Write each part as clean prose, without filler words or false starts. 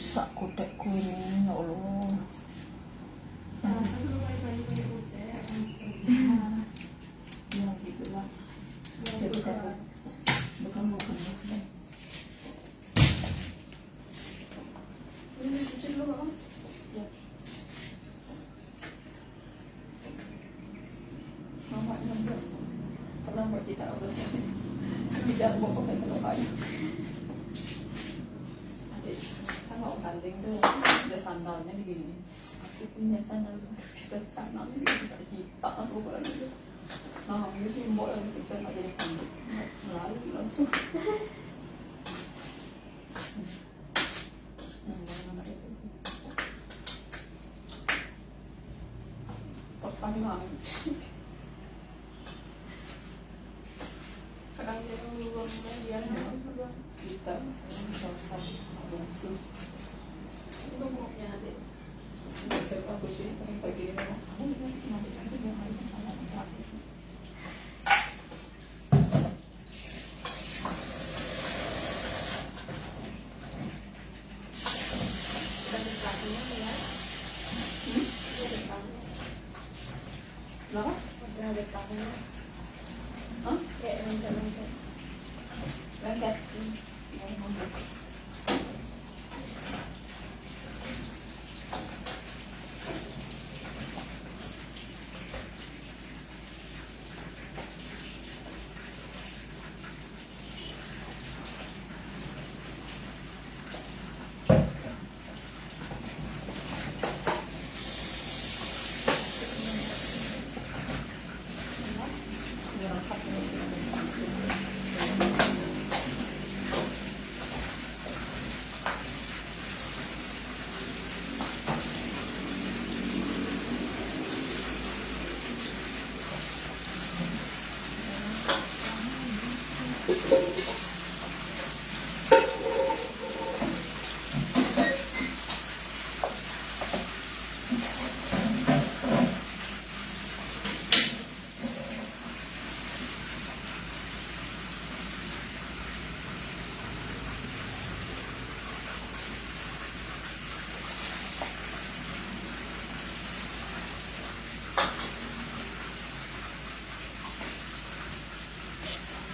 rusak kodekku ini, ya Allah. Salah satu bayi-bayi kutek akan seperti Ya gitulah. Ya bukan ini cuci dulu Bang. Ya. Mama nambah. Kalau mau kita udah tidak mau pakai kayu. Adik, kan mau tanding tuh ada sandalnya di gini. Aku punya sandal kita sandal kita masuk lagi tuh. Nah, ini sih mbok yang kita nggak jadi tanding, melalui langsung. Pas kami nangis. Kadang dia luang dia Kita selesai langsung. itu muknya Adik. Aku sih paling pagi ini aku nanti cantik yang harus sama kelas. Dan pelakunya ya. Dia ada pelakunya. Kenapa? Masih ada pelakunya. Hah? Kayak lengket-lengket. Lengket.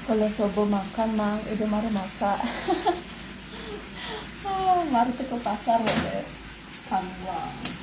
Kalau sobo makan mang, itu mari masak. Mari ke pasar boleh. Kamuang.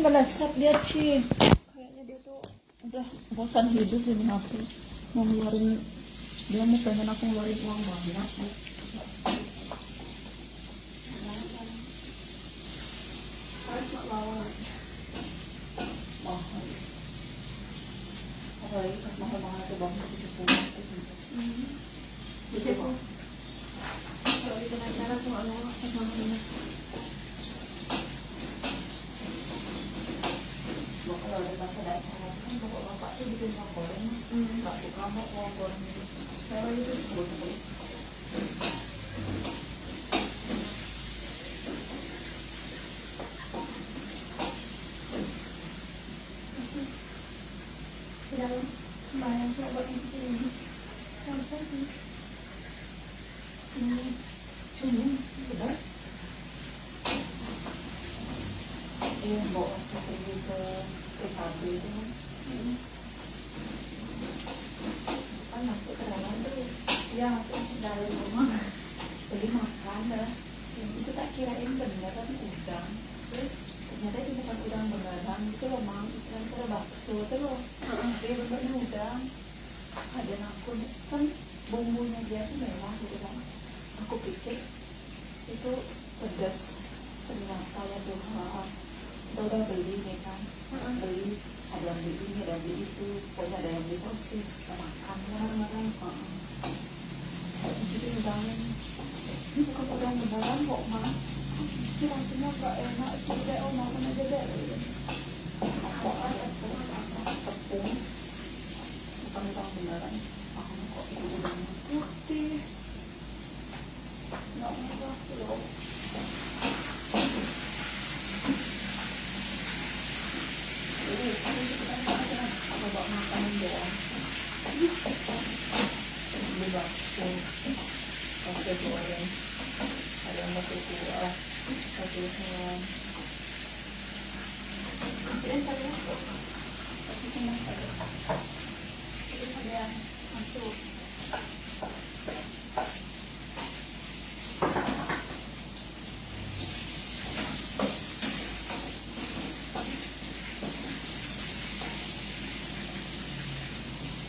Melesat dia Ci. Kayaknya dia tuh udah bosan hidup ini aku mau ngeluarin, dia mau pengen aku ngeluarin uang banyak. Harus lawan. Mahal. Apalagi pas mahal-mahal itu bang itu semua. Gitu kok. Kalau di tengah cara aku nggak mau sama dia. Kalau ada pas ada acara kan bapak bapak tuh bikin uang goreng, nggak suka mau uang goreng itu. Saya itu sebut-sebut. Tidak sembahyang saya buat ini. Sampai sih. Cuma, benar. Iya, bawa pergi ke PKB itu kan. Kan masuk ke dalam tuh ya dari rumah beli makan dah. Itu tak kirain bener kan udang. Terus ternyata itu bukan udang beneran, itu loh mang, ikan itu ada bakso itu loh. Dia benernya udang. Ada aku kan bumbunya dia tuh mewah gitu kan. Aku pikir itu pedas, ternyata ya Tuhan. Kita udah beli nih kan, beli ada yang beli ini, ada yang beli itu, pokoknya ada yang beli sosis, kita makan bareng-bareng. Jadi udangin, ini bukan udang beneran kok mah. Ini rasanya gak enak, tidak, oh makan aja deh. Kok ada tepung, bukan udang beneran. Kok itu udang putih, nggak murah loh. Jadi kita coba makanan doang. Beli bakso, bakso goreng, ada yang bakso kuah, bakso hewan. Masih ada ya? Tapi kenapa ada? Itu ada masuk.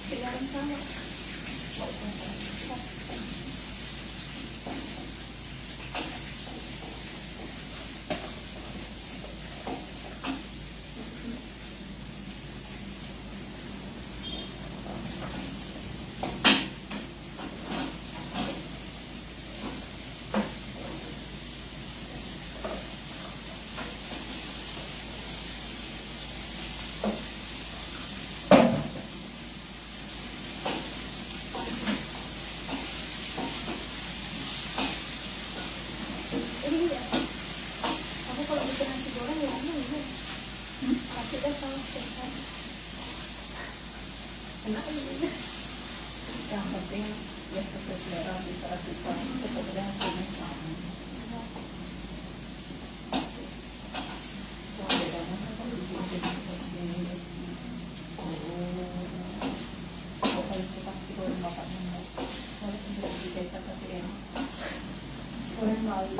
Sekarang sama. Ini ya, aku kalau bikin nasi goreng ya ini kasih deh saus kan. Enak ini. Yang penting ya kesesuaian antara kita, pokoknya hasilnya sama. Wah bedanya kan kalau bikin sausnya ini sih. Oh kalau suka nasi goreng bapaknya mau, kalau tidak di kecap tapi enak. Goreng Bali,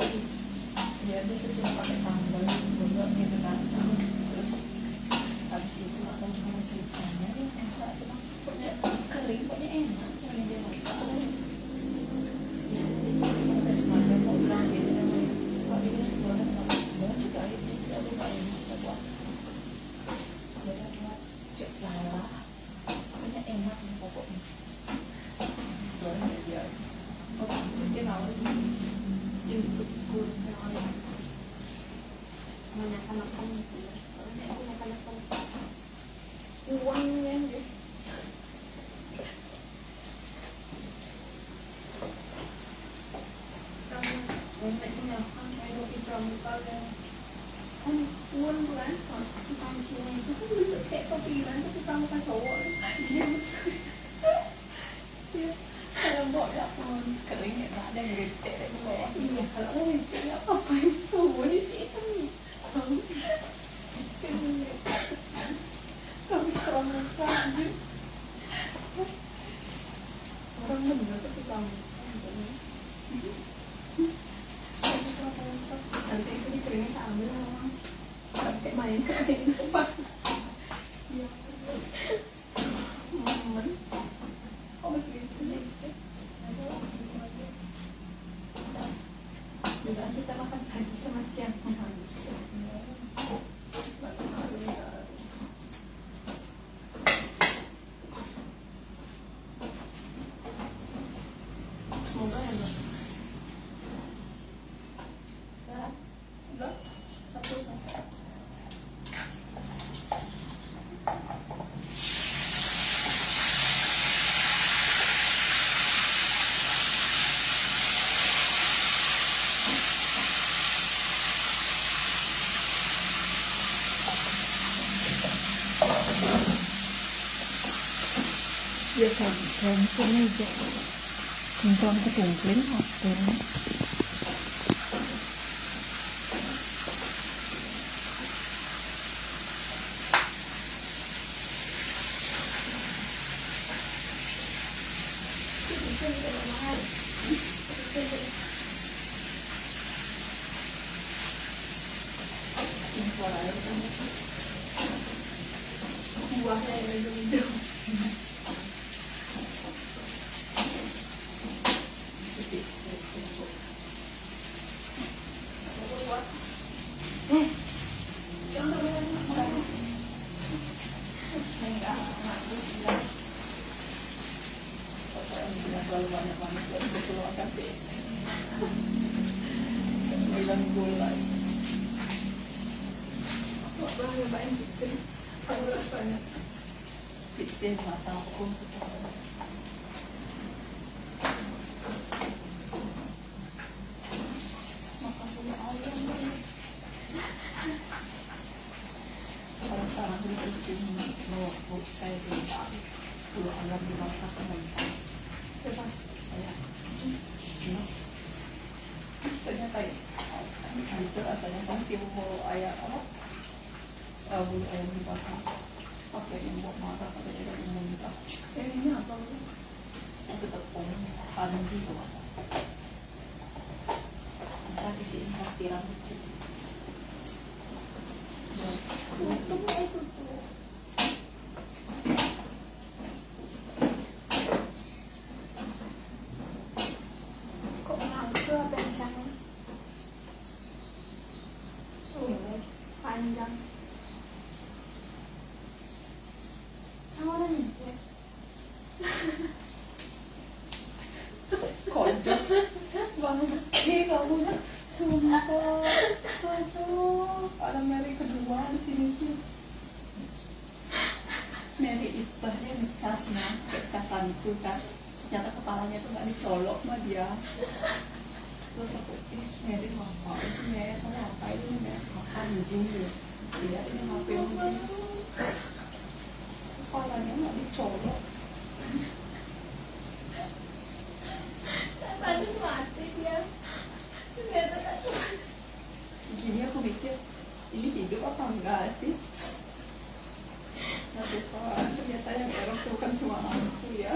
ya dia tuh cuma pakai sambal bubur gitu kan. Terus habis itu aku mau ceritanya dia masak, cuma pokoknya kering, pokoknya enak caranya dia masak. Ada semuanya mau bilang gitu namanya. Kalau dia goreng sama buah juga itu aku nggak yang masak buat. Dia buat cek lala, pokoknya enak nih pokoknya. Goreng ya dia. Oh dia mau untuk kurang lain makan gitu ya, soalnya aku makan uangnya deh. Karena kan kayak roti pramuka kan uang tuh kan, kalau sini itu kan bentuk kayak topiran tapi pramuka cowok dia kalau bawa dapur kering ya tak ada yang gede dari bawah. Iya kalau mau gede nggak apa-apa itu di situ nih. Tapi pramuka aja orang bener tapi pramuka nanti itu dikeringin tak ambil lah pakai main kayak tempat. Iya momen kok masih gitu sih. Juga kita makan tadi sama sekian semoga ya mbak. Udah satu dia kan meja tentang ketungklin hotel. Ini suaranya kan buahnya yang hijau-hijau. Terlalu banyak manis dan betul akan bilang gulai. Nggak pernah nyobain pizza. Kalau rasanya Pizza masak aku suka. Makan sama ayam. Kalau sekarang itu mau kayak gitu. Udah ayam dimasak mentah. coba. Kayak ternyata itu rasanya kan bulu ayam apa? Bulu ayam dibakar. Pakai embok marah katanya dari muntah. Ini apa? Itu tepung panji tuh. Kita isiin pastiran. Tutupnya itu tuh. Kok mangga panjang? Panjang. Sama orang ini. Kojos Banget sih kamu ya. Sumpah. Aduh. ada Mary kedua di sini sih. Mary ibahnya ngecasnya, kecasan itu kan. Ternyata kepalanya tuh nggak dicolok sama dia. Terus aku, Mary ngapain sih Mary? Kamu ngapain sih Mary? Makan ujung dia. Lihat ini HP ujung. Kepalanya nggak dicolok. Tadi mati dia. Ternyata kan. Gini aku mikir, ini hidup apa enggak sih? Nah, Tuhan, ternyata yang error itu kan cuma aku ya.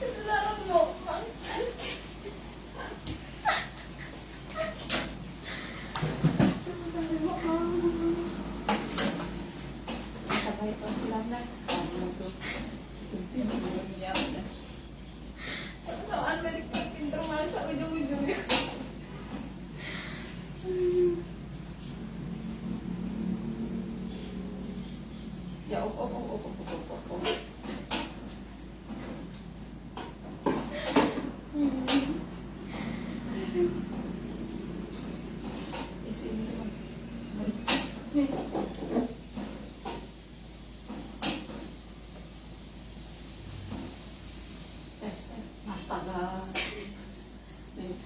Sekarang ngomong. Sampai selesai kamu tuh penting dunia. Sama Amerika pinter masak ujung-ujungnya. Ya oh. Isi ini tuh. Nih. Tes. Astaga. Nih.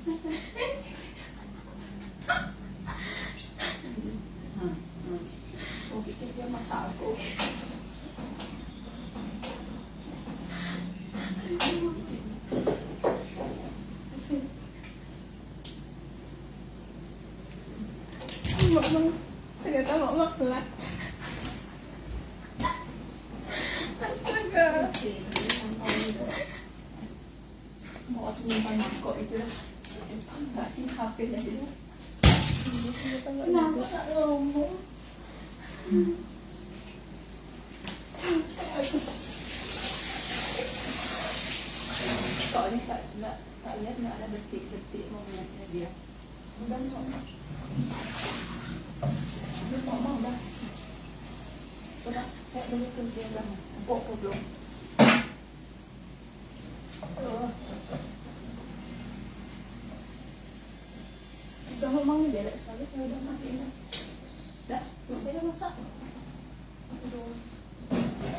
Oh gitu dia masak aku. Ngomong. Ternyata ngomong gelap. Astaga. Mau aku nyimpan kok itu dah. Enggak sih HP-nya dia. Kenapa gak ngomong? Soalnya tak lihat nggak ada detik-detik momennya dia. Udah ngomong. Udah ngomong udah. Udah cek dulu tuh dia bilang. Belum. Udah ngomong jelek sekali kalau udah mati. Dah, saya masak. Aduh.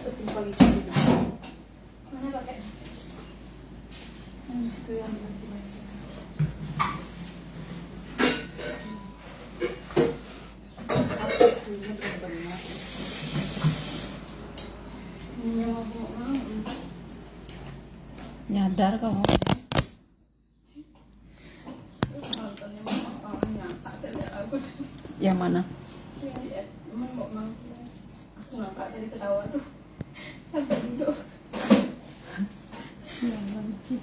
Sesimpel itu juga. Mana pakai? Itu yang macam-macam. Ini benar-benar. Ini ngomong. Nyadar kamu. Nontonnya apa ngangkat dari aku. Yang mana? Ya, emang kok mang. Aku ngangkat dari ketawa tuh. Sampai duduk. Sialan sih.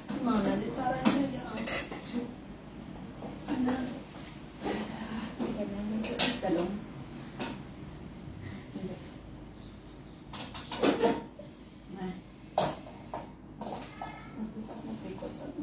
Gimana sih caranya ya? Ada Kita dong. Nah, aku tak mau beli kosan.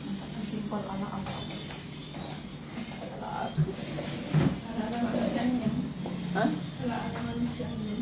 Masakan simpel ala apa? ada manusianya. Hah? Kalau ada manusianya.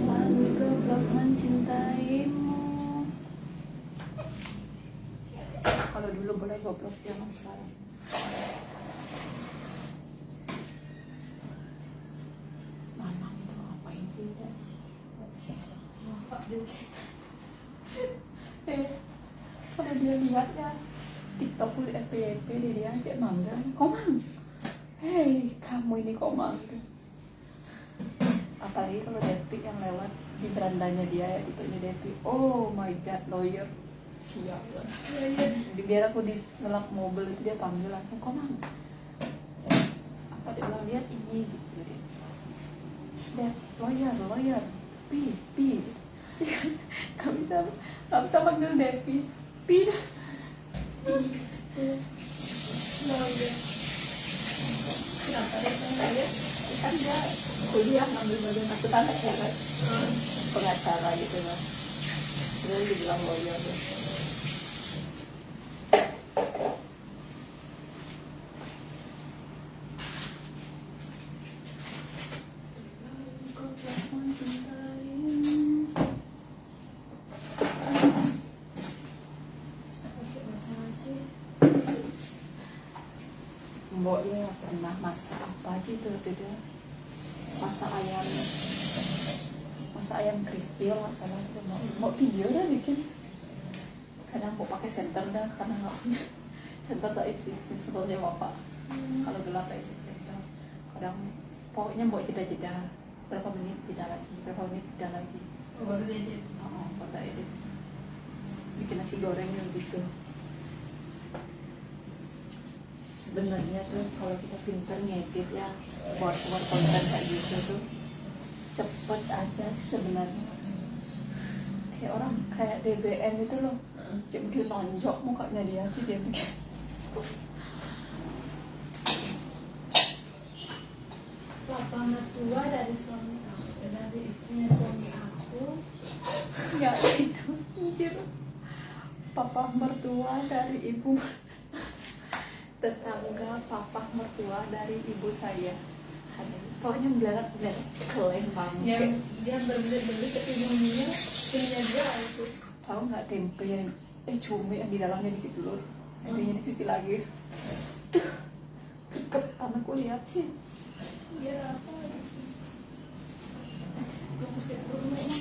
Lalu goblok mencintaimu. Kalau dulu boleh goblok, jangan sekarang. Mamang itu ngapain sih? Bapak dia sih. Kalau dia lihat ya TikTok di FYP dia cek mangga, Komang. Hei, kamu ini Komang. Apalagi kalau Depi yang lewat di berandanya dia ya, tipenya Depi. Oh my god, lawyer. Siap lah. Biar aku di ngelak mobil itu dia panggil langsung Komang. Apa dia bilang lihat ini gitu dia. Dep, lawyer. Pi. Gak bisa panggil Depi. Pi. Lawyer. Kenapa dia panggil ya? Kan dia kuliah ngambil bagian akuntansi ya kan, pengacara gitu kan. Terus dibilang lawyer tuh. Sakit masalah sih. Mboknya pernah masak apa aja tuh dia, masak ayam crispy lah salah tuh mau video dah bikin. Kadang mau pakai senter dah karena nggak punya senter, tak isi sebelumnya bapak. Kalau gelap tak isi senter. Kadang pokoknya mau jeda berapa menit jeda lagi. Oh, baru dia edit. Kota edit bikin nasi goreng gitu. Sebenarnya tuh kalau kita pinter ngedit ya buat konten kayak gitu tuh cepet aja sih sebenarnya. Kayak orang kayak DBM itu loh, dia bikin nonjok mukanya dia aja dia bikin. Papa mertua dari suami aku, dari istrinya suami aku. Nggak itu anjir. Papa mertua dari ibu tetangga papa mertua dari ibu saya. Pokoknya belar keren banget. Yang dia berbeli tapi bumbunya punya dia itu. Tahu nggak tempe yang cumi yang di dalamnya di situ loh, akhirnya dicuci lagi. Duh, deket anakku lihat sih. Dia apa? Bagus ya rumah.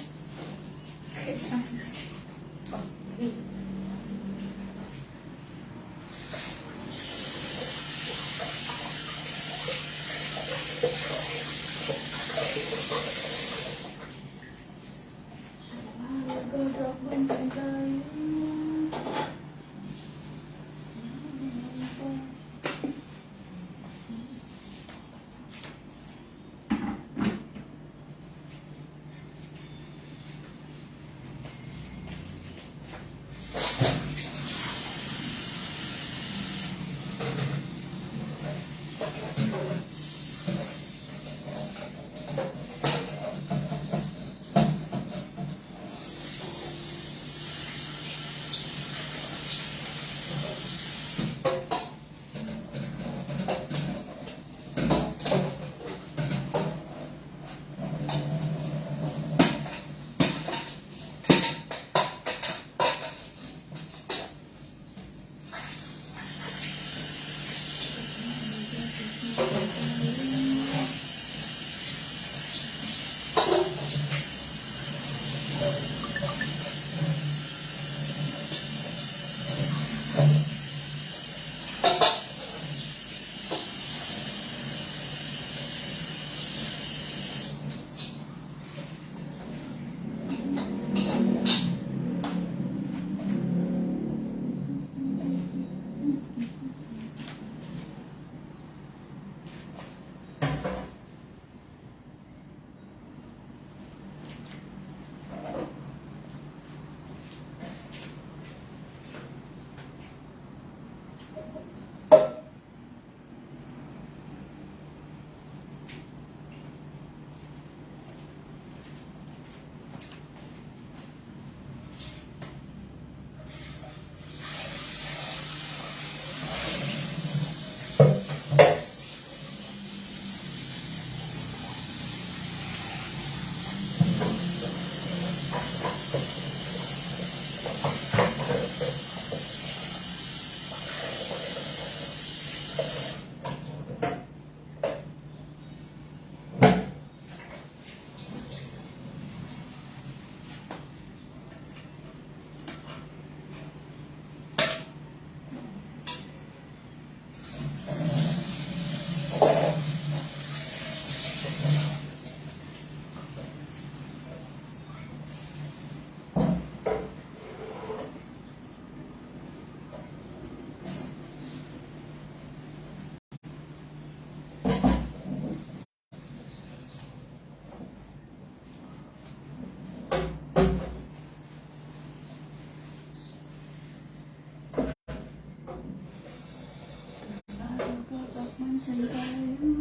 Aku tetap mencintaimu.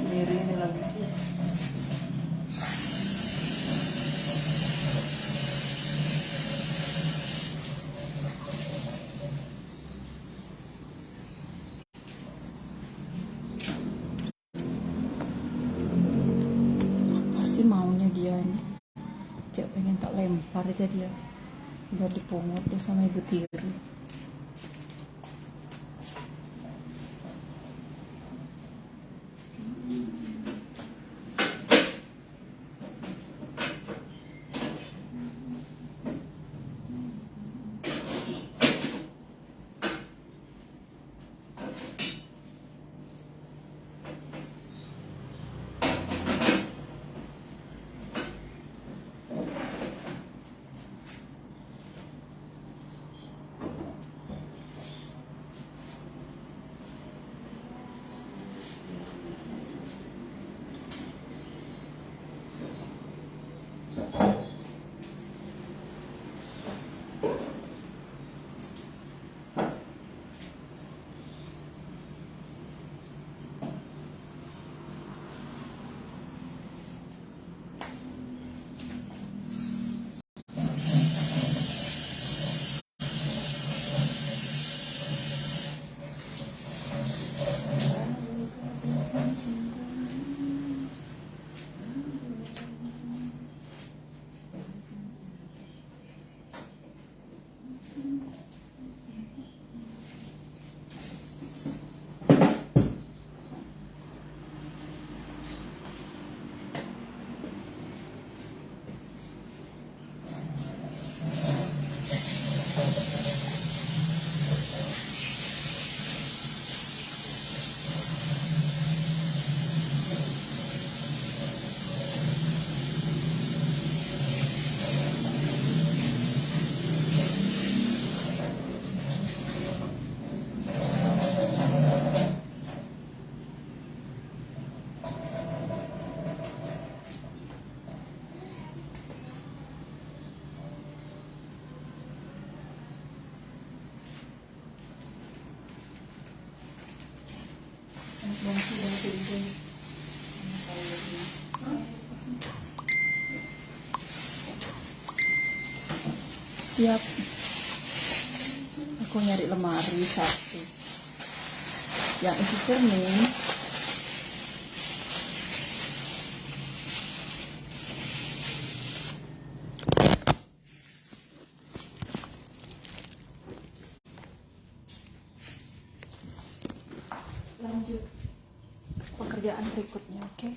Diri ini lagi. Pasti maunya dia ini. Dia pengen tak lempar aja dia. Biar dipungut deh sama ibu tiri. yang sudah dinding. Siap. Aku nyari lemari satu yang isi cermin. Lanjut pekerjaan berikutnya, oke?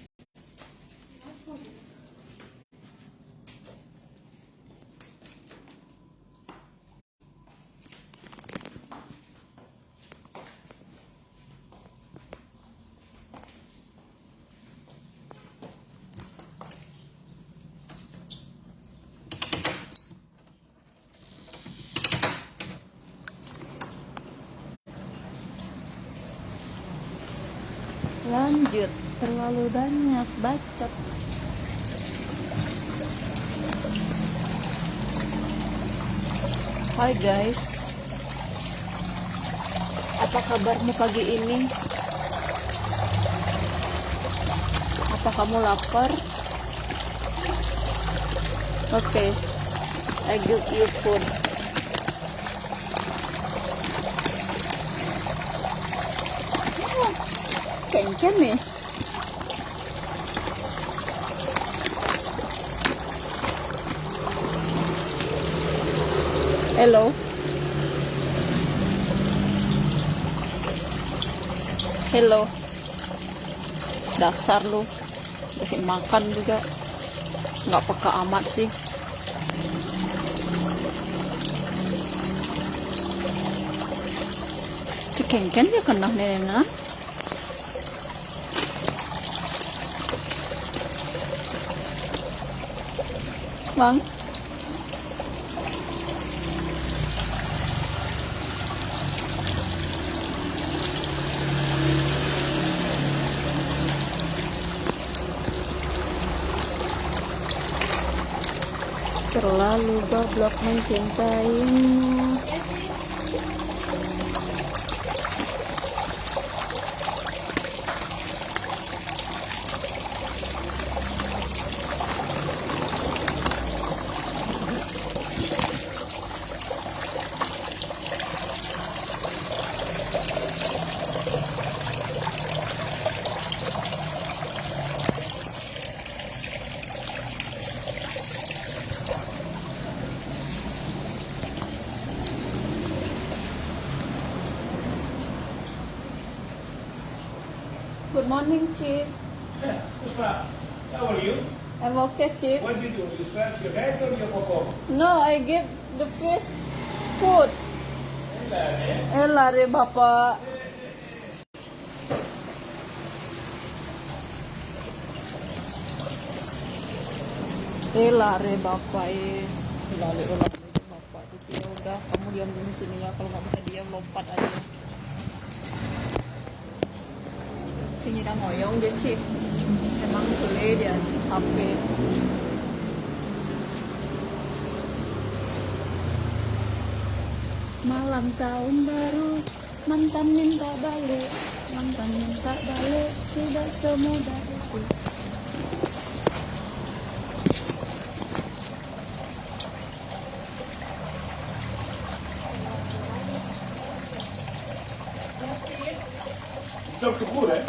Lanjut, terlalu banyak bacot. Hai guys, apa kabarmu pagi ini? Apa kamu lapar? Oke, I give you food. Kengken nih. Hello. Hello. Dasar lu. Kasih makan juga. Nggak peka amat sih. Cekengken ya kena nenena. Bang. Terlalu goblok mencintaimu. Good morning, Chief. Yeah, Puspa, how are you? I'm okay, Chief. What did you do? You scratch your head or your pop? No, I give the fish food. Lari Bapak. Lari Bapak. Lari Bapak. Ya udah, kamu diam di sini ya. Kalau nggak bisa diam, lompat aja. Sini dah ngoyong dia, Cip. Emang boleh dia HP. Malam tahun baru, mantan minta balik, tidak semudah itu. Dr. Good, eh?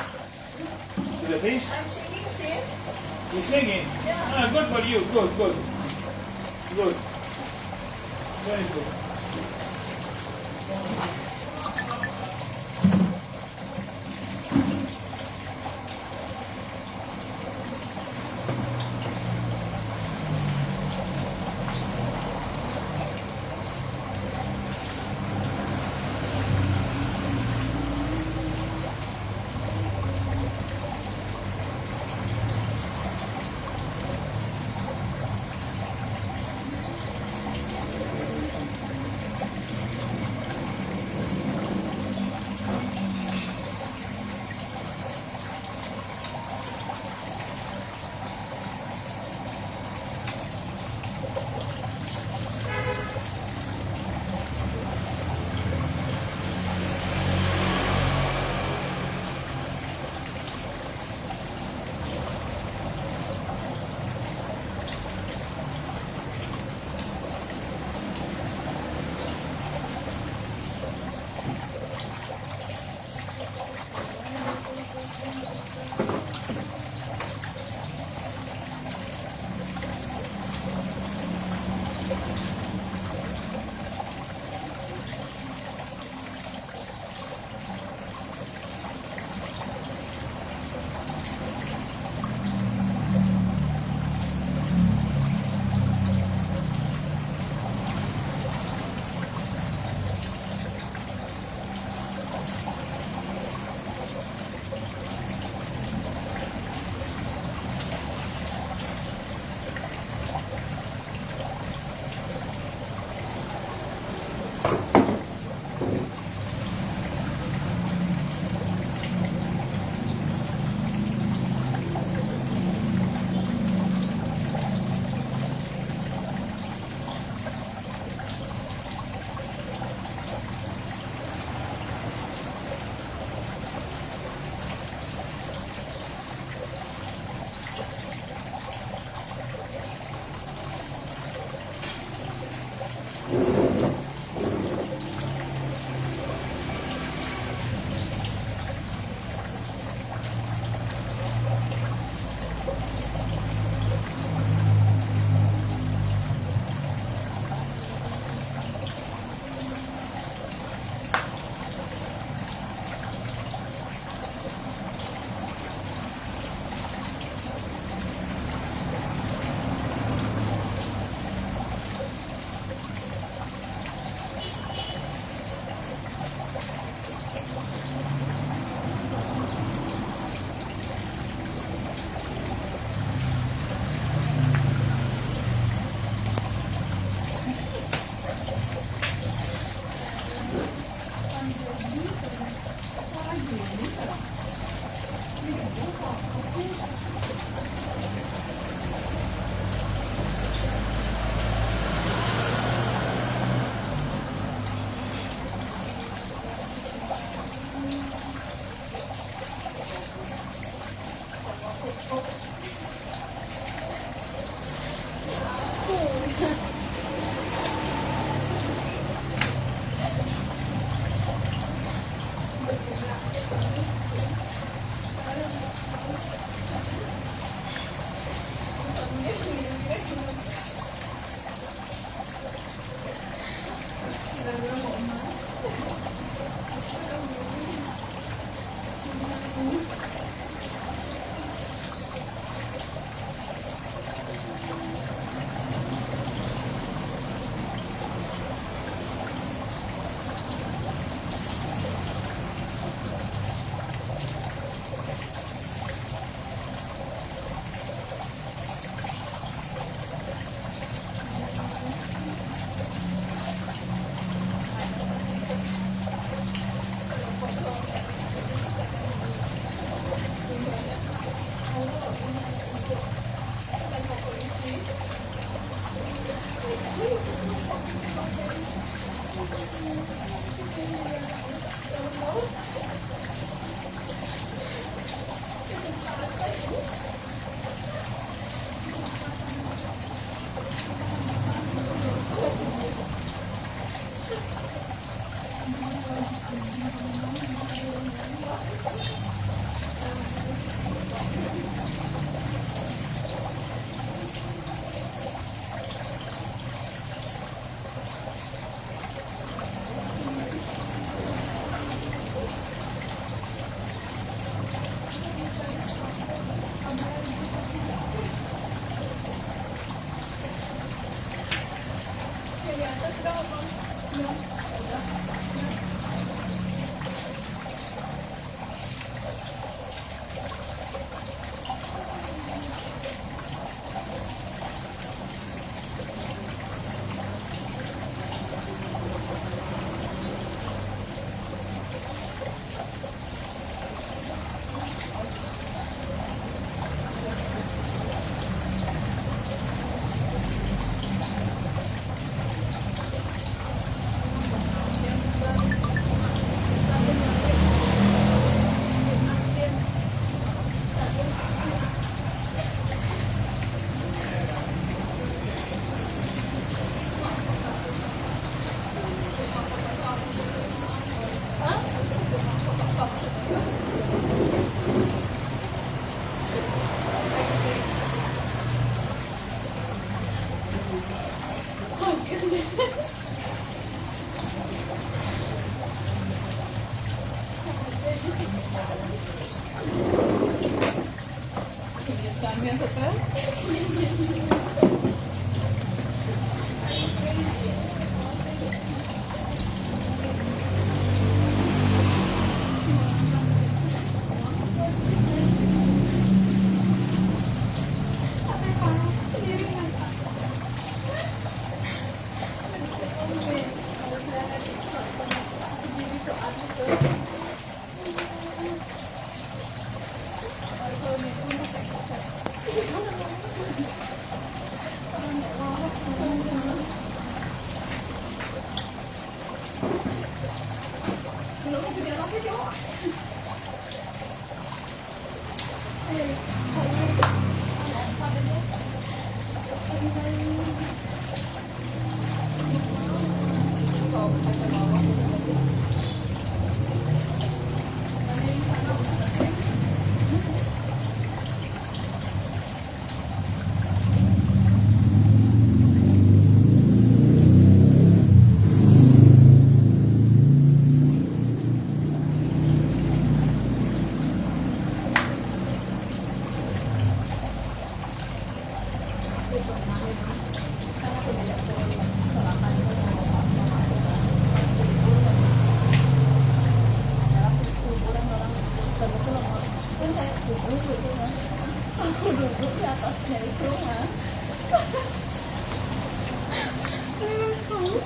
To the face? I'm singing, Chief. You're singing? Yeah. Ah, good for you. Good, good. Good. Very good.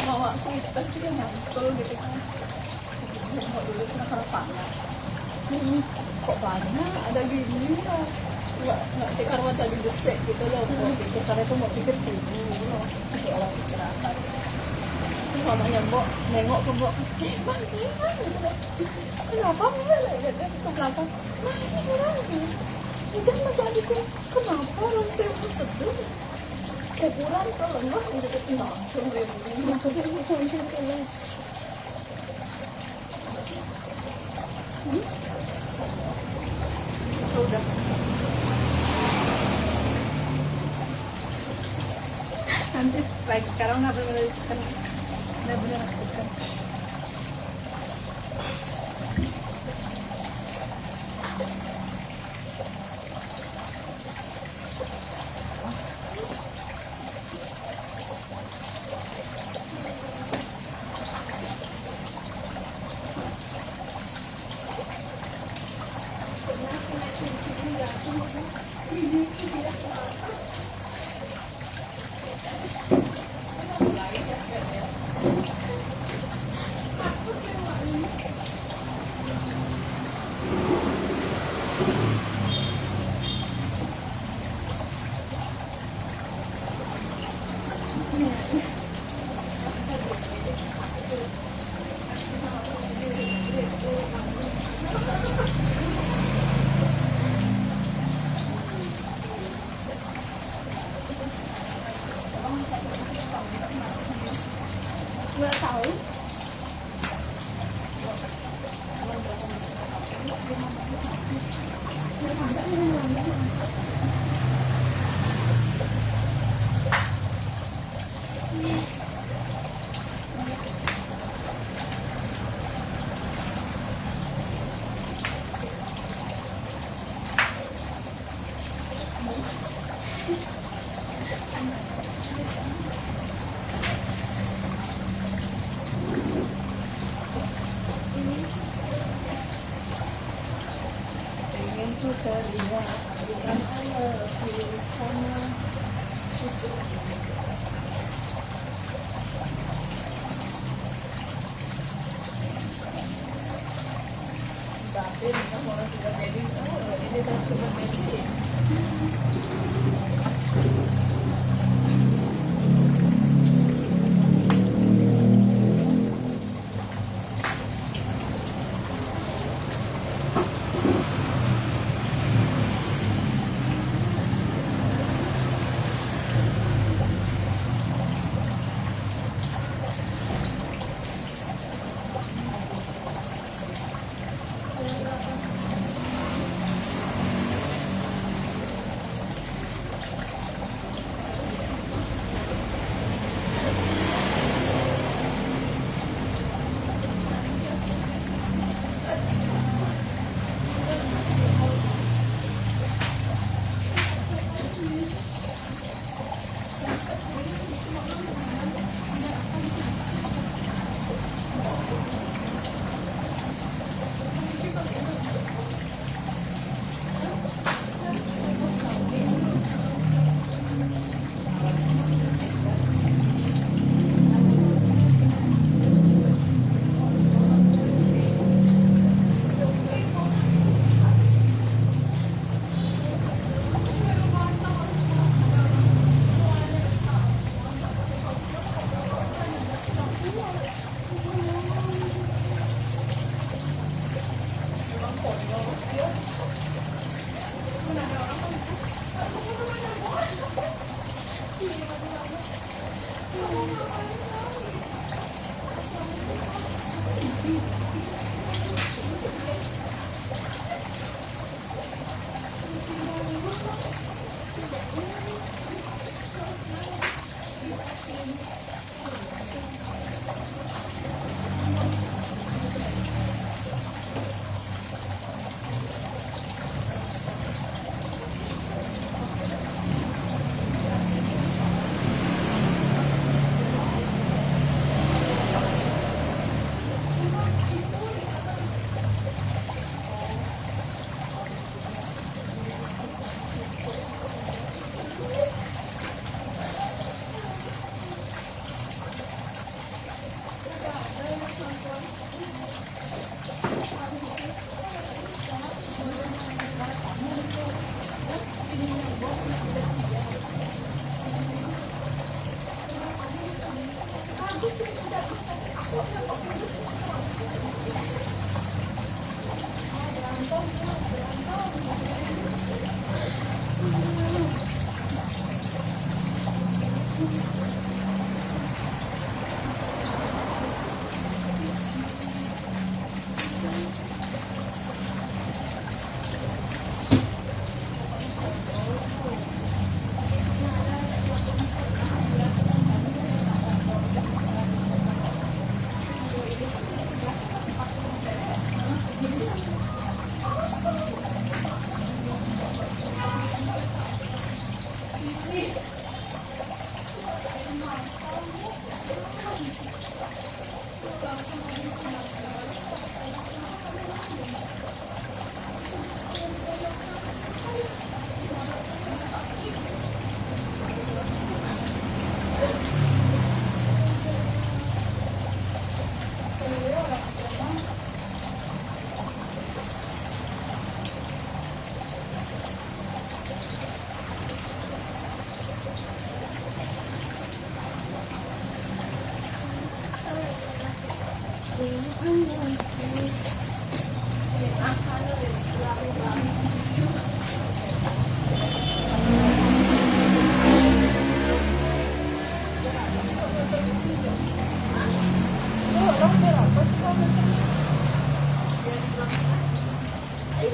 Mamaku itu pasti dia mantul gitu kan. Mau dulu kena kerapanya. Kok banyak ada gini lah. nggak sih karena tadi gesek gitu loh, mau pikir karena itu mau pikir dulu gitu loh, seolah istirahat. Terus mamanya Mbok nengok ke Mbok, bang kenapa Mbak lihat ke belakang, nah ini orang sih, jangan mas adikku, kenapa orang saya sedih, ukuran kalau enggak deketin langsung dia begini, maksudnya ini cantik. Udah. Nanti sekarang nggak benar-benar aktifkan. Nggak tahu. Pengen tuh terlihat bukan Allah sama situ. Tapi kita mau sudah jadi, ini kan sudah jadi.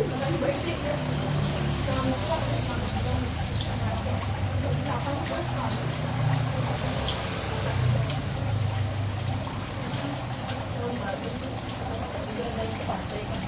Thank you.